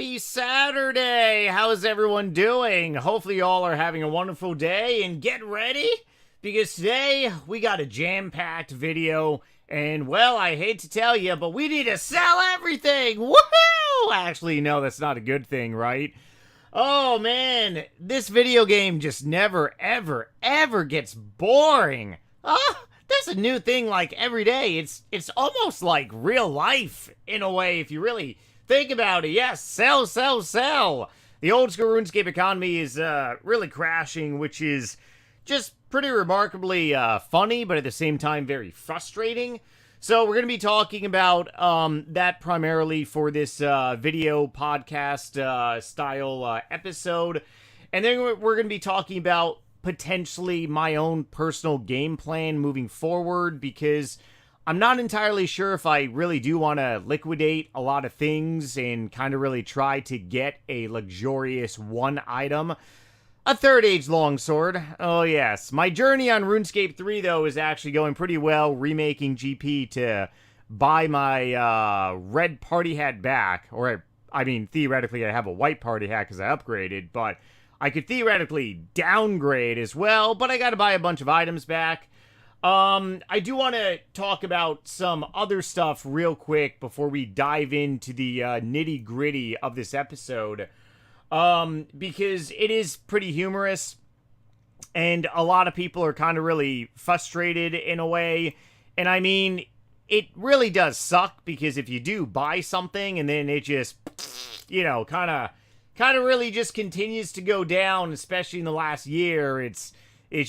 Happy Saturday! How's everyone doing? Hopefully you all are having a wonderful day, and get ready, because today we got a jam-packed video, and well, I hate to tell you, but we need to sell everything! Woohoo! Actually, no, that's not a good thing, right? Oh man, this video game just never, ever gets boring. There's a new thing like every day. It's almost like real life in a way if you really think about it. Yes, sell. The old school RuneScape economy is really crashing, which is just pretty remarkably funny, but at the same time very frustrating. So we're going to be talking about that primarily for this video podcast style episode. And then we're going to be talking about potentially my own personal game plan moving forward, because I'm not entirely sure if I really do want to liquidate a lot of things and kind of really try to get a luxurious one item. A third age longsword. Oh yes. My journey on RuneScape 3 though is actually going pretty well, remaking GP to buy my red party hat back. Or I mean theoretically I have a white party hat because I upgraded, but I could theoretically downgrade as well, but I gotta buy a bunch of items back. I do want to talk about some other stuff real quick before we dive into the nitty-gritty of this episode. Because it is pretty humorous, and a lot of people are kind of really frustrated in a way. And I mean, it really does suck, because if you do buy something and then it just, you know, kind of really just continues to go down, especially in the last year, it's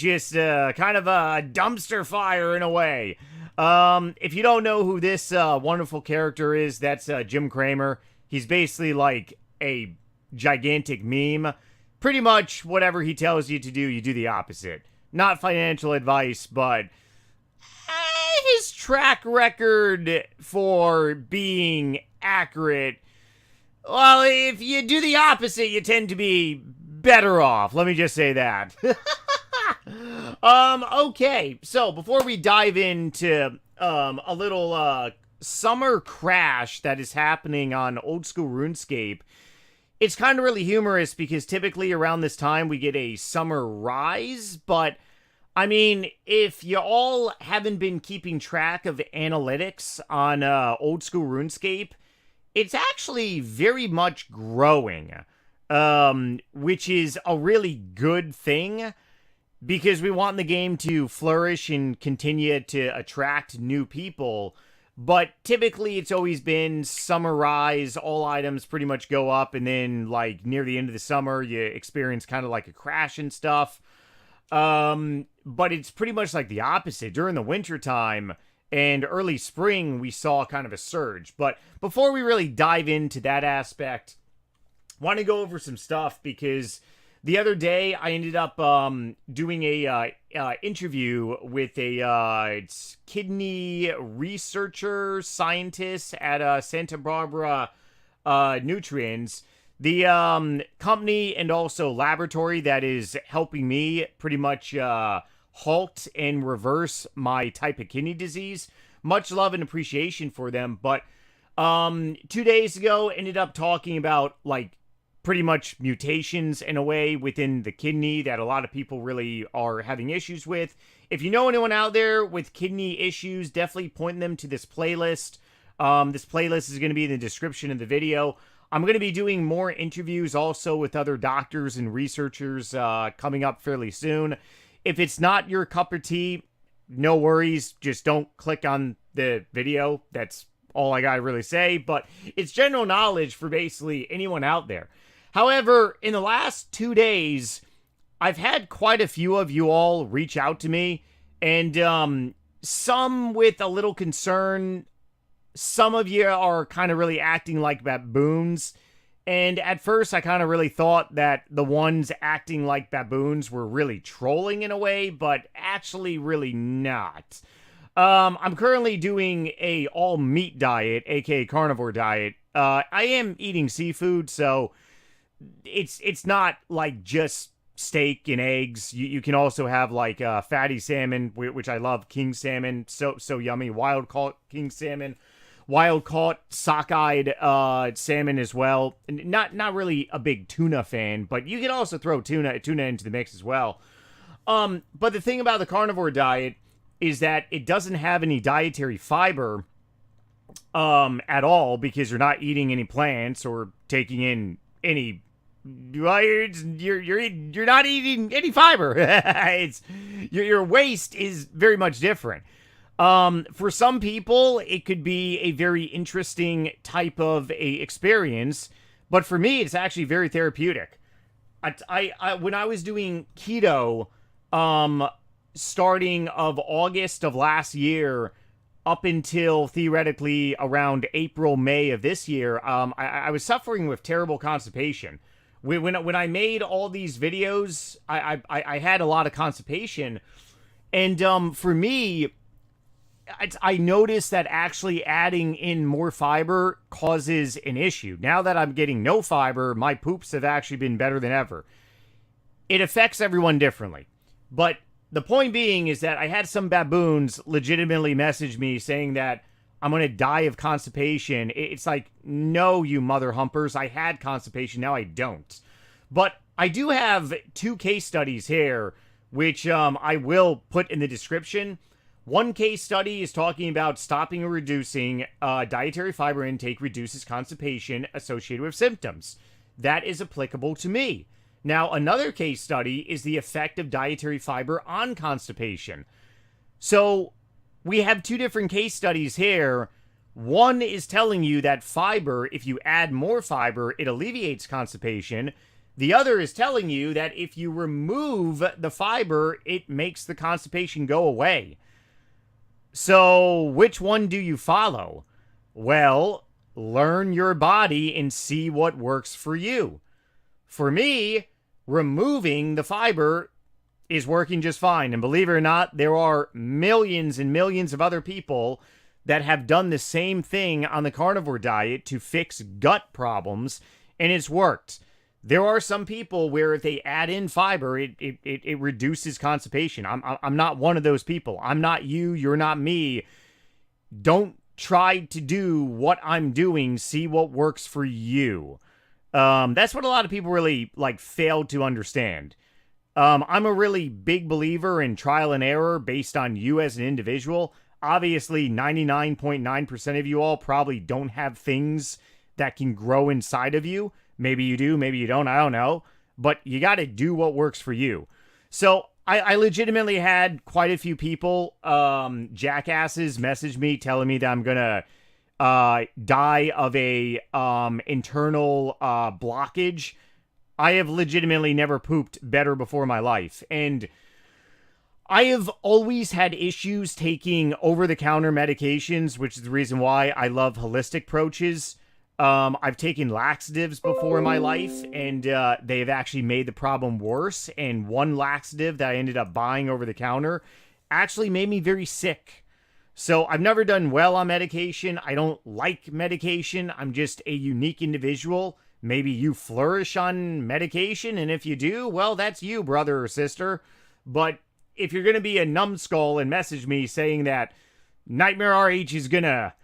just kind of a dumpster fire in a way. If you don't know who this wonderful character is, that's Jim Cramer. He's basically like a gigantic meme. Pretty much whatever he tells you to do, you do the opposite. Not financial advice, but his track record for being accurate, well, if you do the opposite, you tend to be better off. Let me just say that. Okay, so before we dive into a little summer crash that is happening on old school RuneScape, it's kind of really humorous because typically around this time we get a summer rise, but I mean, if you all haven't been keeping track of analytics on old school RuneScape, it's actually very much growing, which is a really good thing, because we want the game to flourish and continue to attract new people. But typically it's always been summer rise, all items pretty much go up, and then like near the end of the summer you experience kind of like a crash and stuff. But it's pretty much like the opposite. During the winter time and early spring we saw kind of a surge. But before we really dive into that aspect, I want to go over some stuff, because the other day I ended up doing a interview with a kidney researcher scientist at Santa Barbara Nutrients, the company and also laboratory that is helping me pretty much halt and reverse my type of kidney disease. Much love and appreciation for them. But 2 days ago ended up talking about like pretty much mutations in a way within the kidney that a lot of people really are having issues with. If you know anyone out there with kidney issues, definitely point them to this playlist. This playlist is going to be in the description of the video. I'm going to be doing more interviews also with other doctors and researchers coming up fairly soon. If it's not your cup of tea, no worries. Just don't click on the video. That's all I got to really say. But it's general knowledge for basically anyone out there. However, in the last 2 days, I've had quite a few of you all reach out to me, and some with a little concern. Some of you are kind of really acting like baboons, and at first I kind of really thought that the ones acting like baboons were really trolling in a way, but actually really not. I'm currently doing a all-meat diet, aka carnivore diet. I am eating seafood, so it's not like just steak and eggs. You can also have like fatty salmon, which I love, king salmon, so yummy, wild caught king salmon. wild-caught, sockeyed salmon as well. Not really a big tuna fan, but you can also throw tuna into the mix as well. But the thing about the carnivore diet is that it doesn't have any dietary fiber at all, because you're not eating any plants or taking in any. You're not eating any fiber. It's your waste is very much different. For some people, it could be a very interesting type of a experience, but for me, it's actually very therapeutic. I when I was doing keto, starting of August of last year up until theoretically around April, May of this year, I was suffering with terrible constipation. When I made all these videos, I had a lot of constipation, and for me, I noticed that actually adding in more fiber causes an issue. Now that I'm getting no fiber, my poops have actually been better than ever. It affects everyone differently, but the point being is that I had some baboons legitimately message me saying that I'm going to die of constipation. It's like, no, you mother humpers. I had constipation. Now I don't. But I do have 2 case studies here, which I will put in the description. One case study is talking about stopping or reducing dietary fiber intake reduces constipation associated with symptoms. That is applicable to me. Now, another case study is the effect of dietary fiber on constipation. So, we have 2 different case studies here. One is telling you that fiber, if you add more fiber, it alleviates constipation. The other is telling you that if you remove the fiber, it makes the constipation go away. So, which one do you follow? Well, learn your body and see what works for you. For me, removing the fiber is working just fine. And believe it or not, there are millions and millions of other people that have done the same thing on the carnivore diet to fix gut problems, and it's worked. There are some people where if they add in fiber, it reduces constipation. I'm not one of those people. I'm not you. You're not me. Don't try to do what I'm doing. See what works for you. That's what a lot of people really fail to understand. I'm a really big believer in trial and error based on you as an individual. Obviously, 99.9% of you all probably don't have things that can grow inside of you. Maybe you do, maybe you don't, I don't know. But you got to do what works for you. So I legitimately had quite a few people, jackasses, message me telling me that I'm going to die of a internal blockage. I have legitimately never pooped better before in my life. And I have always had issues taking over-the-counter medications, which is the reason why I love holistic approaches. I've taken laxatives before in my life, and they've actually made the problem worse. And one laxative that I ended up buying over the counter actually made me very sick. So I've never done well on medication. I don't like medication. I'm just a unique individual. Maybe you flourish on medication, and if you do, well, that's you, brother or sister. But if you're going to be a numbskull and message me saying that NightmareRH is going to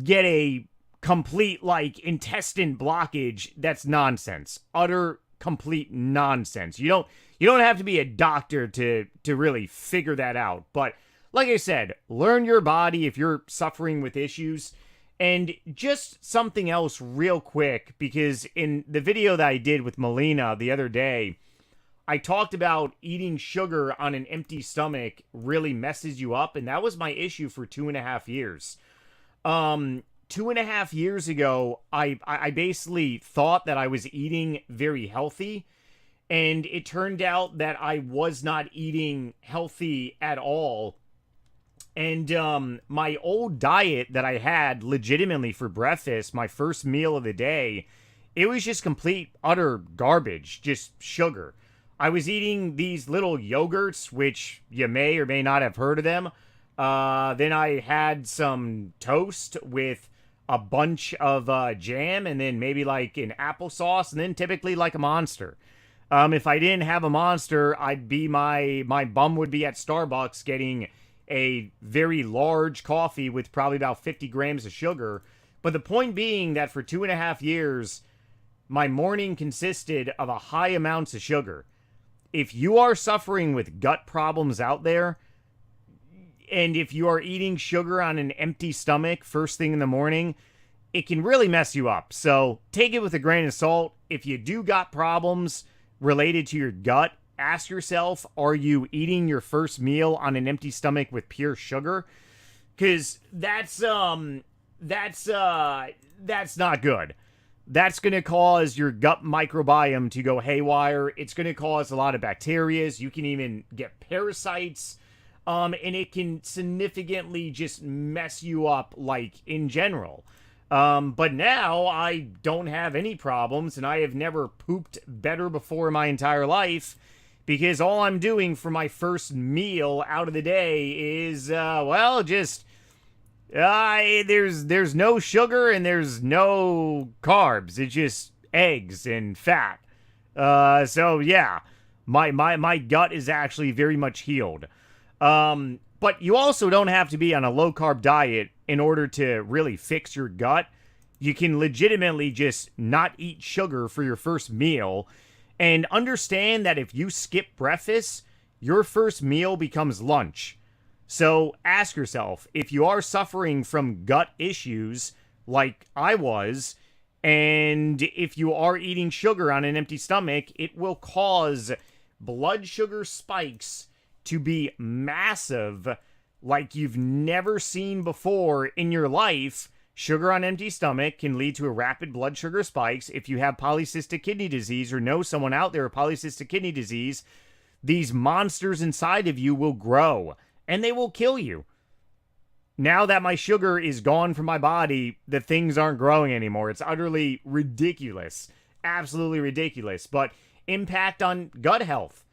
get a complete intestine blockage, that's nonsense. Utter complete nonsense. You don't have to be a doctor to really figure that out. But like I said, learn your body if you're suffering with issues. And just something else real quick, because in the video that I did with Melina the other day, I talked about eating sugar on an empty stomach really messes you up, and that was my issue for 2.5 years. 2.5 years ago, I basically thought that I was eating very healthy, and it turned out that I was not eating healthy at all. And my old diet that I had legitimately for breakfast, my first meal of the day, it was just complete, utter garbage, just sugar. I was eating these little yogurts, which you may or may not have heard of them. Then I had some toast with a bunch of jam, and then maybe an applesauce, and then typically a Monster. If I didn't have a Monster, I'd be my bum would be at Starbucks getting a very large coffee with probably about 50 grams of sugar. But the point being that for 2.5 years, my morning consisted of a high amounts of sugar. If you are suffering with gut problems out there, and if you are eating sugar on an empty stomach first thing in the morning, it can really mess you up. So take it with a grain of salt. If you do got problems related to your gut, ask yourself, are you eating your first meal on an empty stomach with pure sugar? Because that's not good. That's going to cause your gut microbiome to go haywire. It's going to cause a lot of bacteria. You can even get parasites. And it can significantly just mess you up, like, in general. But now I don't have any problems, and I have never pooped better before in my entire life, because all I'm doing for my first meal out of the day is, there's no sugar and there's no carbs. It's just eggs and fat. So yeah, my gut is actually very much healed. But you also don't have to be on a low carb diet in order to really fix your gut. You can legitimately just not eat sugar for your first meal, and understand that if you skip breakfast, your first meal becomes lunch. So ask yourself, if you are suffering from gut issues like I was, and if you are eating sugar on an empty stomach, it will cause blood sugar spikes to be massive, like you've never seen before in your life. Sugar on empty stomach can lead to a rapid blood sugar spikes. If you have polycystic kidney disease or know someone out there with polycystic kidney disease, these monsters inside of you will grow and they will kill you. Now that my sugar is gone from my body, the things aren't growing anymore. It's utterly ridiculous. Absolutely ridiculous. But impact on gut health.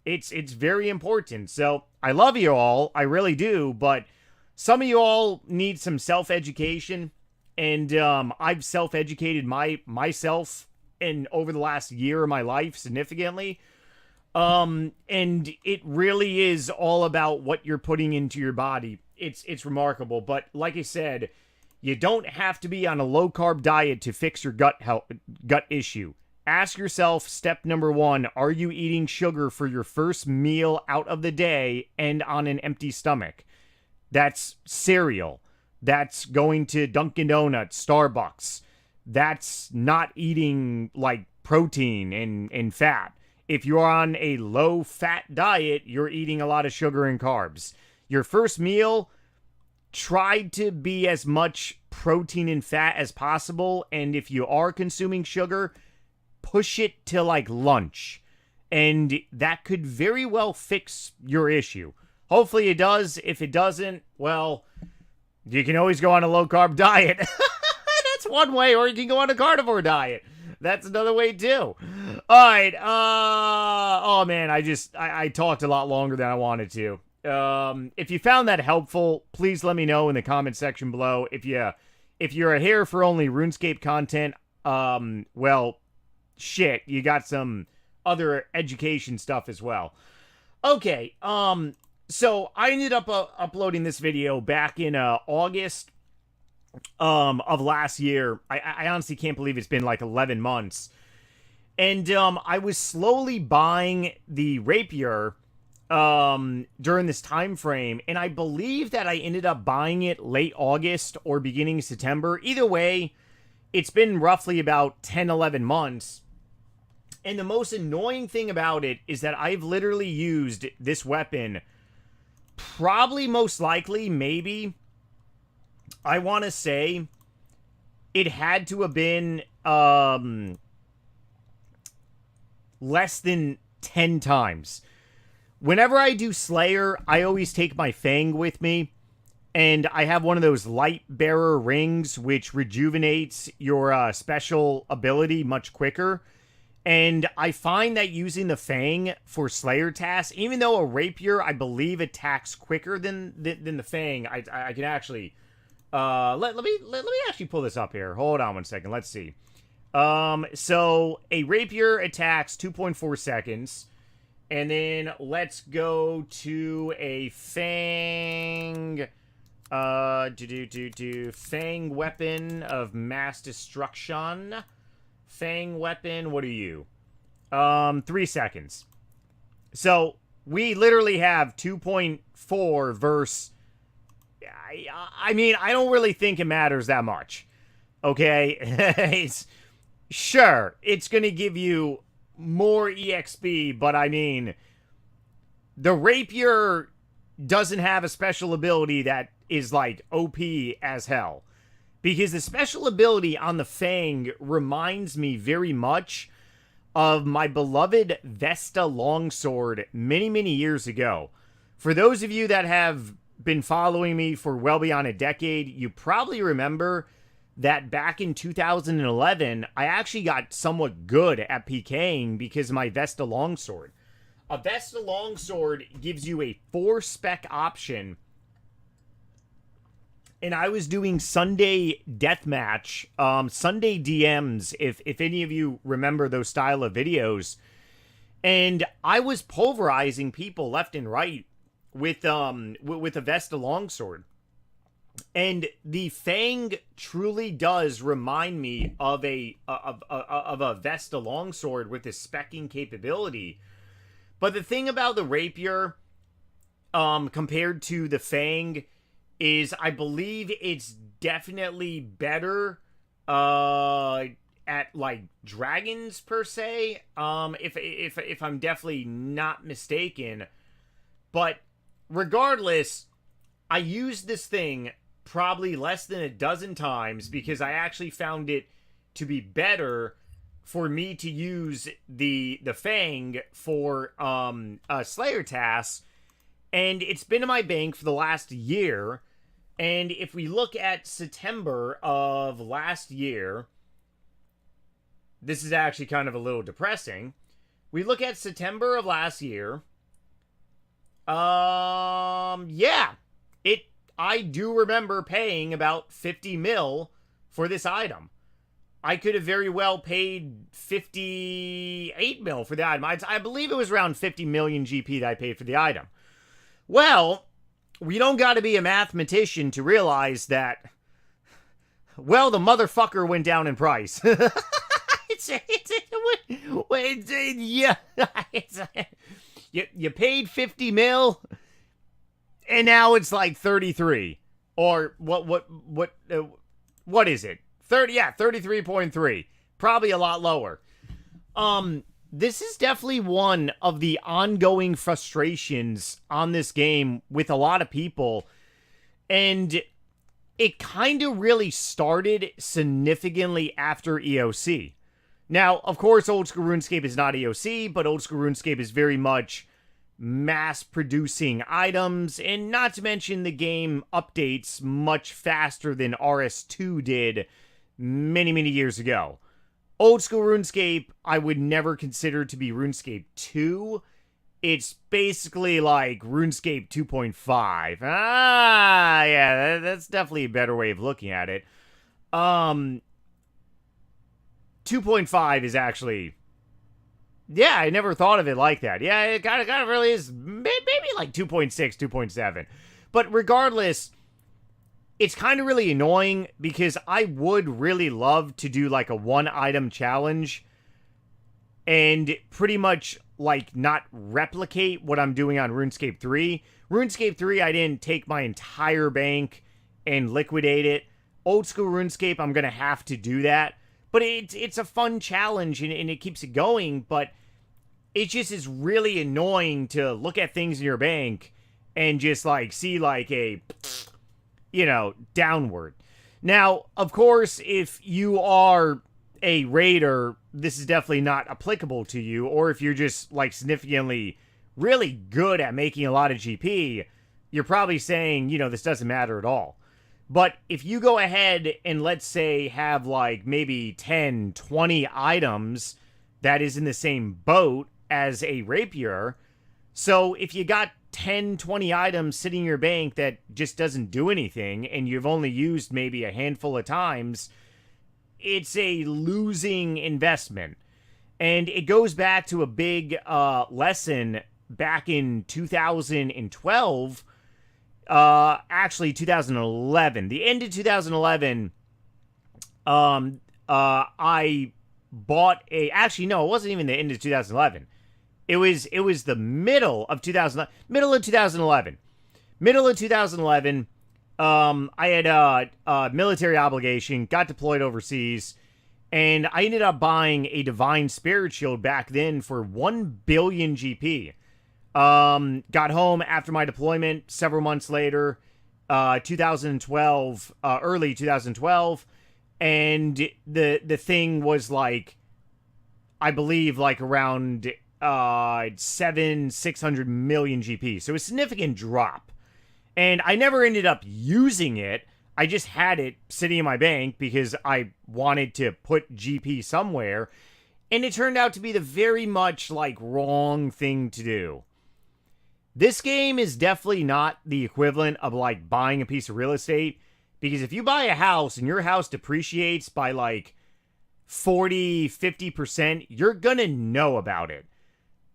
It's very important. So I love you all. I really do. But some of you all need some self-education. And I've self-educated myself over the last year of my life significantly. And it really is all about what you're putting into your body. It's remarkable. But like I said, you don't have to be on a low-carb diet to fix your gut issue. Ask yourself, step number 1, are you eating sugar for your first meal out of the day and on an empty stomach? That's cereal. That's going to Dunkin' Donuts, Starbucks. That's not eating, like, protein and fat. If you're on a low-fat diet, you're eating a lot of sugar and carbs. Your first meal, try to be as much protein and fat as possible. And if you are consuming sugar, push it to, like, lunch. And that could very well fix your issue. Hopefully it does. If it doesn't, well, you can always go on a low-carb diet. That's one way, or you can go on a carnivore diet. That's another way, too. All right. Oh, man, I talked a lot longer than I wanted to. If you found that helpful, please let me know in the comment section below. If you're here for only RuneScape content, well, shit, you got some other education stuff as well. Okay, so I ended up uploading this video back in August of last year. I honestly can't believe it's been like 11 months. And I was slowly buying the rapier during this time frame, and I believe that I ended up buying it late August or beginning September. Either way, it's been roughly about 10-11 months. And the most annoying thing about it is that I've literally used this weapon probably, most likely, maybe, I want to say it had to have been less than 10 times. Whenever I do Slayer, I always take my Fang with me, and I have one of those light bearer rings which rejuvenates your special ability much quicker. And I find that using the Fang for Slayer tasks, even though a Rapier, I believe, attacks quicker than the Fang, I can actually... let me actually pull this up here. Hold on one second. Let's see. So, a Rapier attacks 2.4 seconds. And then let's go to a Fang. Fang weapon of mass destruction. Fang weapon, what are you? 3 seconds. So, we literally have 2.4 versus... I mean, I don't really think it matters that much. Okay? Sure, it's gonna give you more EXP, but I mean... The Rapier doesn't have a special ability that is, like, OP as hell. Because the special ability on the Fang reminds me very much of my beloved Vesta Longsword many years ago. For those of you that have been following me for well beyond a decade, you probably remember that back in 2011, I actually got somewhat good at PKing because of my Vesta Longsword. A Vesta Longsword gives you a 4-spec option. And I was doing Sunday Deathmatch, Sunday DMs, if any of you remember those style of videos. And I was pulverizing people left and right with a Vesta Longsword. And the Fang truly does remind me of a Vesta Longsword with this specking capability. But the thing about the Rapier, compared to the Fang, is I believe it's definitely better at like dragons per se. If I'm definitely not mistaken. But regardless, I used this thing probably less than a dozen times because I actually found it to be better for me to use the Fang for Slayer tasks. And it's been in my bank for the last year. And if we look at September of last year, this is actually kind of a little depressing. We look at September of last year. Yeah. I do remember paying about 50 mil for this item. I could have very well paid 58 mil for the item. I believe it was around 50 million GP that I paid for the item. Well, we don't got to be a mathematician to realize that, well, the motherfucker went down in price. You paid 50 mil, and now it's like 33. Or what is it? 33.3. Probably a lot lower. This is definitely one of the ongoing frustrations on this game with a lot of people. And it kind of really started significantly after EOC. Now, of course, Old School RuneScape is not EOC, but Old School RuneScape is very much mass-producing items, and not to mention the game updates much faster than RS2 did many years ago. Old School RuneScape, I would never consider to be RuneScape 2. It's basically like RuneScape 2.5. Yeah, that's definitely a better way of looking at it. 2.5 is actually... Yeah, I never thought of it like that. Yeah, it kind of really is maybe like 2.6, 2.7. But regardless, it's kind of really annoying because I would really love to do like a one-item challenge and pretty much like not replicate what I'm doing on RuneScape 3. RuneScape 3, I didn't take my entire bank and liquidate it. Old School RuneScape, I'm going to have to do that. But it's a fun challenge and it keeps it going, but it just is really annoying to look at things in your bank and just like see like a, you know, downward. Now, of course, if you are a raider, this is definitely not applicable to you, or if you're just like significantly really good at making a lot of GP, you're probably saying, you know, this doesn't matter at all. But if you go ahead and let's say have like maybe 10, 20 items that is in the same boat as a rapier, so if you got 10, 20 items sitting in your bank that just doesn't do anything and you've only used maybe a handful of times, it's a losing investment. And it goes back to a big lesson back in 2012, actually 2011. The end of 2011, I bought a, actually no, it wasn't even the end of 2011. It was the middle of 2011. Middle of 2011, I had a military obligation, got deployed overseas, and I ended up buying a Divine Spirit Shield back then for 1 billion GP. Got home after my deployment several months later, 2012, early 2012, and the thing was like, I believe like around 600 million GP. So a significant drop. And I never ended up using it. I just had it sitting in my bank because I wanted to put GP somewhere. And it turned out to be the very much like wrong thing to do. This game is definitely not the equivalent of like buying a piece of real estate. Because if you buy a house and your house depreciates by like 40-50%, you're gonna know about it.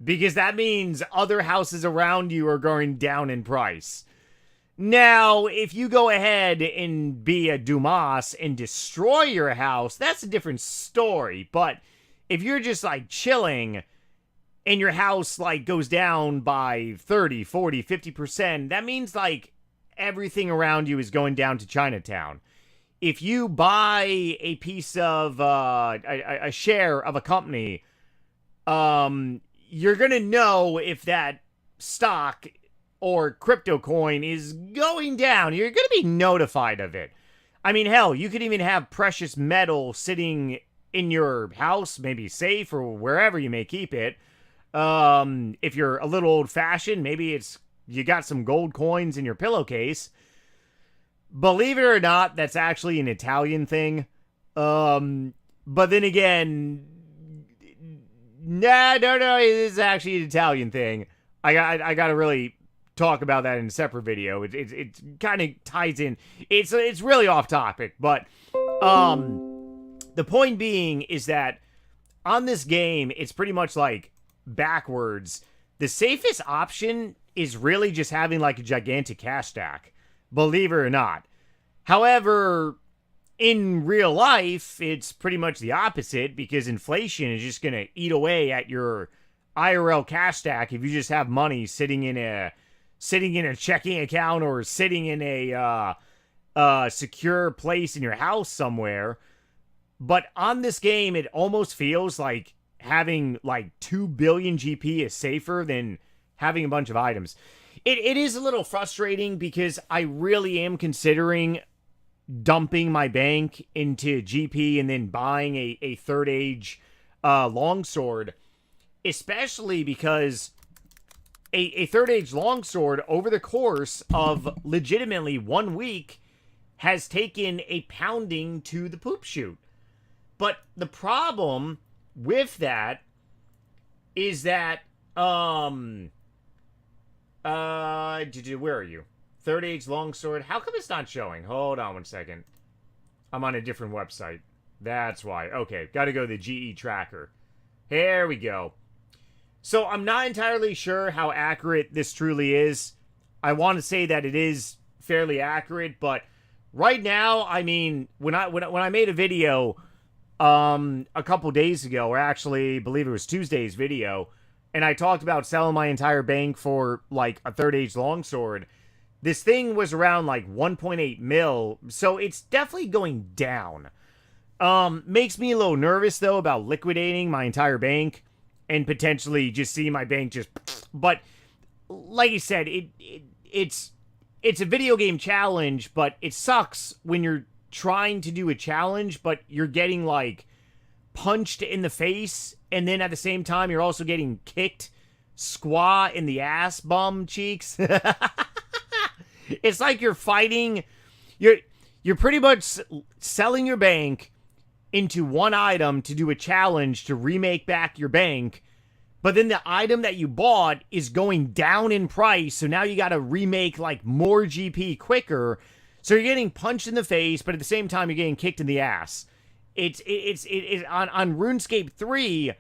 Because that means other houses around you are going down in price. Now, if you go ahead and be a Dumas and destroy your house, that's a different story. But if you're just like chilling and your house like goes down by 30, 40, 50%, that means like everything around you is going down to Chinatown. If you buy a piece of a share of a company, you're going to know if that stock or crypto coin is going down. You're going to be notified of it. I mean, hell, you could even have precious metal sitting in your house, maybe safe or wherever you may keep it. If you're a little old-fashioned, maybe you got some gold coins in your pillowcase. Believe it or not, that's actually an Italian thing. But then again, no, it is actually an Italian thing. I got to really talk about that in a separate video. It kind of ties in. It's really off topic, but the point being is that on this game, it's pretty much like backwards. The safest option is really just having like a gigantic cash stack, believe it or not. However, in real life, it's pretty much the opposite because inflation is just going to eat away at your IRL cash stack if you just have money sitting in a checking account or sitting in a secure place in your house somewhere. But on this game, it almost feels like having like 2 billion GP is safer than having a bunch of items. It is a little frustrating because I really am considering dumping my bank into GP and then buying a third age longsword, especially because a third age longsword over the course of legitimately 1 week has taken a pounding to the poop chute. But the problem with that is that where are you? Third age longsword. How come it's not showing? Hold on 1 second. I'm on a different website. That's why. Okay, got to go to the GE tracker. Here we go. So I'm not entirely sure how accurate this truly is. I want to say that it is fairly accurate, but right now, I mean, when I made a video a couple days ago, or actually, I believe it was Tuesday's video, and I talked about selling my entire bank for like a third age longsword. This thing was around like 1.8 mil, so it's definitely going down. Makes me a little nervous though about liquidating my entire bank and potentially just seeing my bank just. But like I said, it's a video game challenge, but it sucks when you're trying to do a challenge, but you're getting like punched in the face, and then at the same time you're also getting kicked squaw in the ass bum cheeks. It's like you're fighting. You're pretty much selling your bank into one item to do a challenge to remake back your bank, but then the item that you bought is going down in price, so now you got to remake like more GP quicker. So you're getting punched in the face, but at the same time you're getting kicked in the ass. It's on RuneScape 3.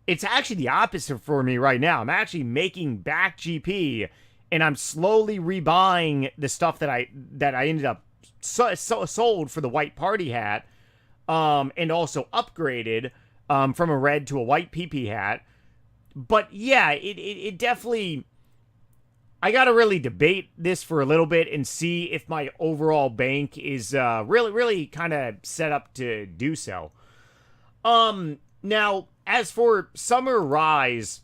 It's actually the opposite for me right now. I'm actually making back GP, and I'm slowly rebuying the stuff that I ended up sold for the white party hat, and also upgraded from a red to a white PP hat. But yeah, it definitely. I gotta really debate this for a little bit and see if my overall bank is really kind of set up to do so. Now, as for Summer Rise,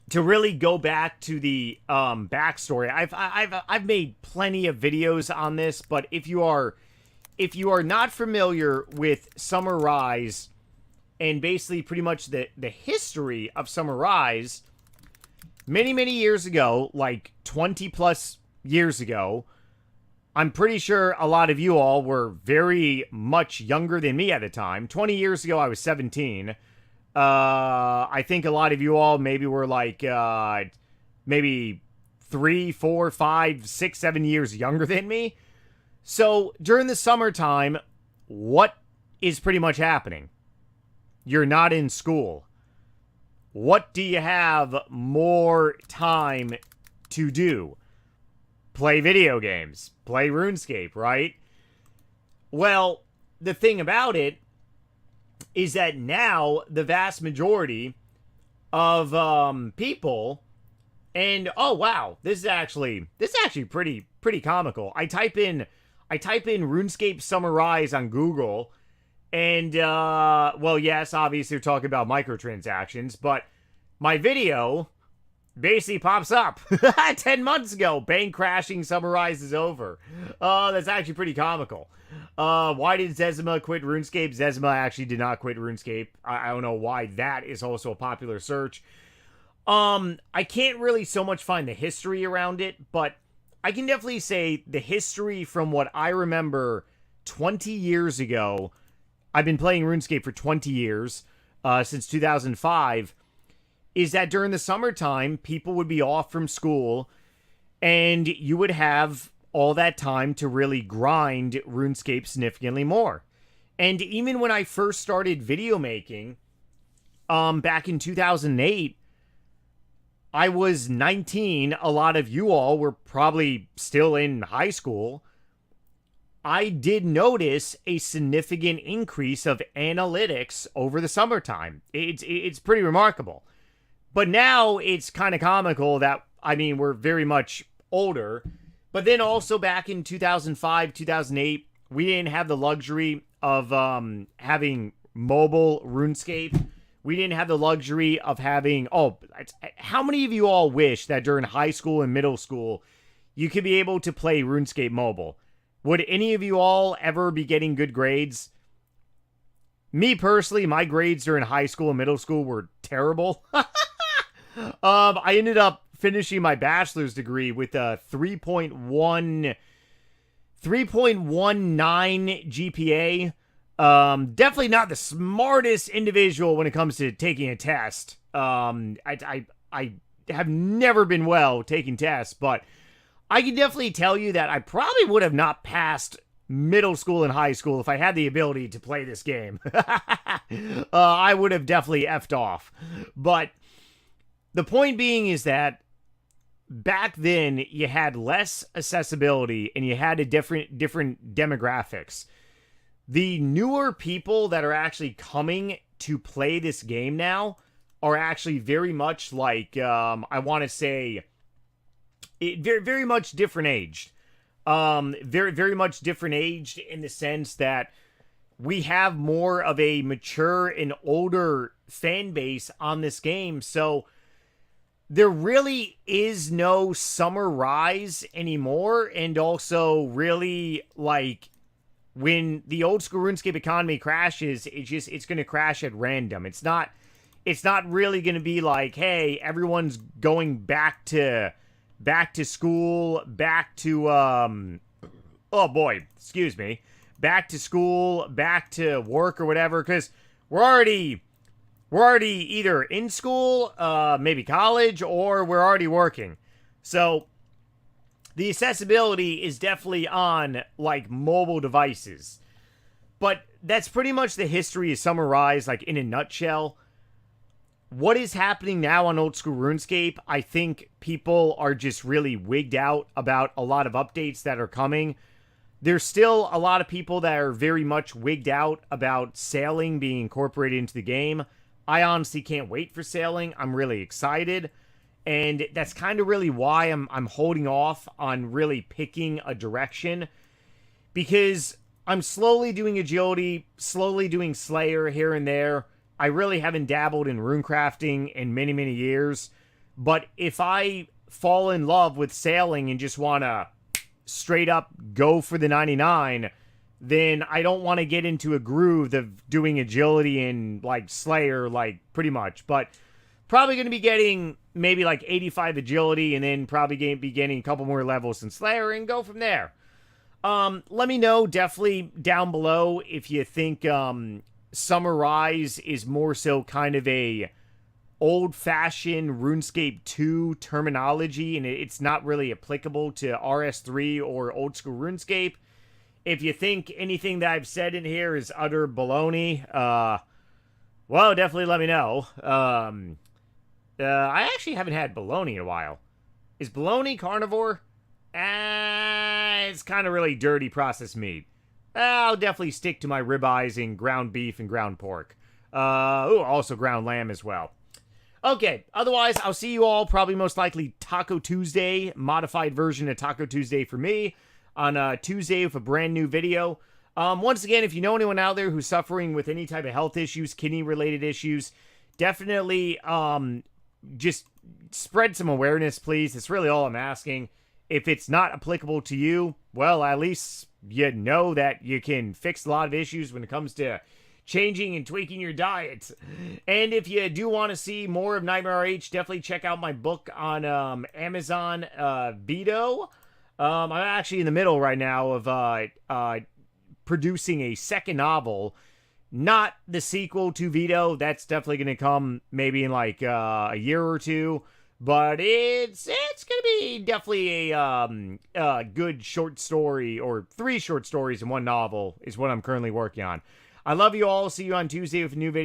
to really go back to the backstory, I've made plenty of videos on this, but if you are not familiar with Summer Rise and basically pretty much the history of Summer Rise, many years ago, like 20 plus years ago, I'm pretty sure a lot of you all were very much younger than me at the time. 20 years ago, I was 17. I think a lot of you all maybe were like, maybe 3, 4, 5, 6, 7 years younger than me. So during the summertime, what is pretty much happening? You're not in school. What do you have more time to do? Play video games. Play RuneScape, right? Well, the thing about it is that now the vast majority of people, and oh wow, this is actually pretty comical. I type in RuneScape Summer Rise on Google, and well, yes, obviously we're talking about microtransactions, but my video basically pops up 10 months ago. Bank crashing, Summer Rise is over. That's actually pretty comical. Why did Zezima quit RuneScape? Zezima actually did not quit RuneScape. I don't know why that is also a popular search. I can't really so much find the history around it, but I can definitely say the history from what I remember 20 years ago. I've been playing RuneScape for 20 years, since 2005, is that during the summertime, people would be off from school, and you would have all that time to really grind RuneScape significantly more. And even when I first started video making, back in 2008, I was 19. A lot of you all were probably still in high school. I did notice a significant increase of analytics over the summertime. It's pretty remarkable. But now it's kind of comical that, I mean, we're very much older. But then also back in 2005, 2008, we didn't have the luxury of having mobile RuneScape. We didn't have the luxury of having... Oh, how many of you all wish that during high school and middle school, you could be able to play RuneScape mobile? Would any of you all ever be getting good grades? Me personally, my grades during high school and middle school were terrible. I ended up finishing my bachelor's degree with a 3.19 GPA. Definitely not the smartest individual when it comes to taking a test. I have never been well taking tests, but I can definitely tell you that I probably would have not passed middle school and high school if I had the ability to play this game. I would have definitely effed off. But the point being is that back then you had less accessibility and you had a different demographics. The newer people that are actually coming to play this game now are actually very much like, I want to say, very much different aged. Very much different aged in the sense that we have more of a mature and older fan base on this game. So there really is no Summer Rise anymore. And also really, like, when the old school RuneScape economy crashes, it's going to crash at random. It's not really going to be like, hey, everyone's going back to school, back to back to school, back to work or whatever, because we're already either in school, maybe college, or we're already working. So the accessibility is definitely on, like, mobile devices. But that's pretty much the history of Summer Rise, like, in a nutshell. what is happening now on Old School RuneScape, I think people are just really wigged out about a lot of updates that are coming. There's still a lot of people that are very much wigged out about sailing being incorporated into the game. I honestly can't wait for sailing. I'm really excited. And that's kind of really why I'm holding off on really picking a direction. Because I'm slowly doing agility, slowly doing Slayer here and there. I really haven't dabbled in runecrafting in many, many years. But if I fall in love with sailing and just want to straight up go for the 99, then I don't want to get into a groove of doing agility and like Slayer, like pretty much. But probably going to be getting maybe like 85 agility and then probably be getting a couple more levels in Slayer and go from there. Let me know definitely down below if you think Summer Rise is more so kind of a old-fashioned RuneScape 2 terminology and it's not really applicable to RS3 or old school RuneScape. If you think anything that I've said in here is utter baloney, well, definitely let me know. I actually haven't had bologna in a while. Is bologna carnivore? It's kind of really dirty processed meat. I'll definitely stick to my ribeyes and ground beef and ground pork. Also ground lamb as well. Okay, otherwise, I'll see you all probably most likely Taco Tuesday, modified version of Taco Tuesday for me, on Tuesday with a brand new video. Once again, if you know anyone out there who's suffering with any type of health issues, kidney-related issues, definitely just spread some awareness, please. That's really all I'm asking. If it's not applicable to you, well, at least you know that you can fix a lot of issues when it comes to changing and tweaking your diet. And if you do want to see more of NightmareRH, definitely check out my book on Amazon Vito. I'm actually in the middle right now of producing a second novel. Not the sequel to Vito. That's definitely going to come maybe in like a year or two. But it's going to be definitely a good short story, or 3 short stories in one novel is what I'm currently working on. I love you all. See you on Tuesday with a new video.